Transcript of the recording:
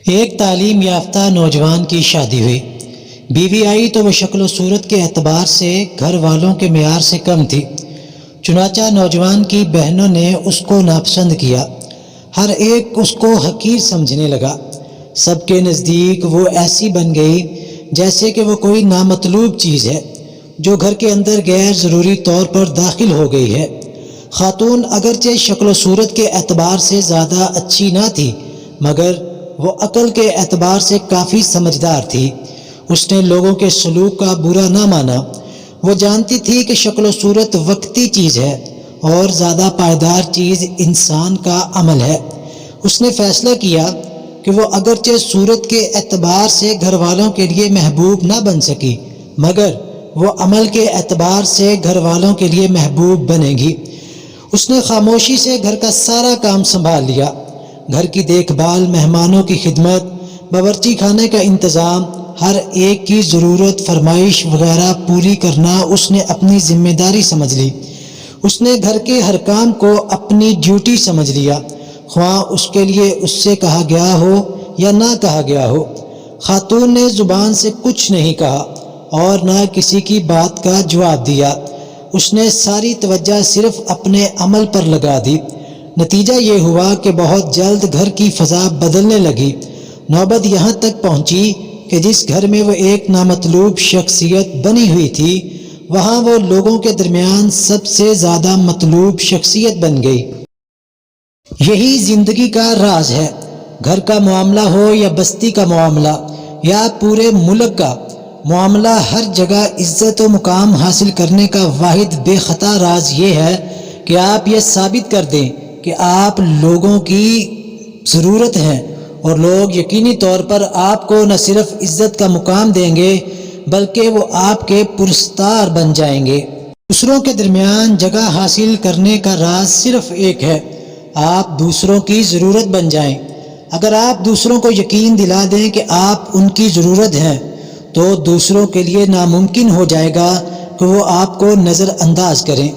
ایک تعلیم یافتہ نوجوان کی شادی ہوئی۔ بیوی آئی تو وہ شکل و صورت کے اعتبار سے گھر والوں کے معیار سے کم تھی، چنانچہ نوجوان کی بہنوں نے اس کو ناپسند کیا۔ ہر ایک اس کو حقیر سمجھنے لگا۔ سب کے نزدیک وہ ایسی بن گئی جیسے کہ وہ کوئی نامطلوب چیز ہے جو گھر کے اندر غیر ضروری طور پر داخل ہو گئی ہے۔ خاتون اگرچہ شکل و صورت کے اعتبار سے زیادہ اچھی نہ تھی، مگر وہ عقل کے اعتبار سے کافی سمجھدار تھی۔ اس نے لوگوں کے سلوک کا برا نہ مانا۔ وہ جانتی تھی کہ شکل و صورت وقتی چیز ہے اور زیادہ پائیدار چیز انسان کا عمل ہے۔ اس نے فیصلہ کیا کہ وہ اگرچہ صورت کے اعتبار سے گھر والوں کے لیے محبوب نہ بن سکی، مگر وہ عمل کے اعتبار سے گھر والوں کے لیے محبوب بنے گی۔ اس نے خاموشی سے گھر کا سارا کام سنبھال لیا۔ گھر کی دیکھ بھال، مہمانوں کی خدمت، باورچی خانے کا انتظام، ہر ایک کی ضرورت، فرمائش وغیرہ پوری کرنا اس نے اپنی ذمہ داری سمجھ لی۔ اس نے گھر کے ہر کام کو اپنی ڈیوٹی سمجھ لیا، خواہ اس کے لیے اس سے کہا گیا ہو یا نہ کہا گیا ہو۔ خاتون نے زبان سے کچھ نہیں کہا اور نہ کسی کی بات کا جواب دیا۔ اس نے ساری توجہ صرف اپنے عمل پر لگا دی۔ نتیجہ یہ ہوا کہ بہت جلد گھر کی فضا بدلنے لگی۔ نوبت یہاں تک پہنچی کہ جس گھر میں وہ ایک نامطلوب شخصیت بنی ہوئی تھی، وہاں وہ لوگوں کے درمیان سب سے زیادہ مطلوب شخصیت بن گئی۔ یہی زندگی کا راز ہے۔ گھر کا معاملہ ہو یا بستی کا معاملہ یا پورے ملک کا معاملہ، ہر جگہ عزت و مقام حاصل کرنے کا واحد بے خطا راز یہ ہے کہ آپ یہ ثابت کر دیں کہ آپ لوگوں کی ضرورت ہیں، اور لوگ یقینی طور پر آپ کو نہ صرف عزت کا مقام دیں گے بلکہ وہ آپ کے پرستار بن جائیں گے۔ دوسروں کے درمیان جگہ حاصل کرنے کا راز صرف ایک ہے، آپ دوسروں کی ضرورت بن جائیں۔ اگر آپ دوسروں کو یقین دلا دیں کہ آپ ان کی ضرورت ہیں، تو دوسروں کے لیے ناممکن ہو جائے گا کہ وہ آپ کو نظر انداز کریں۔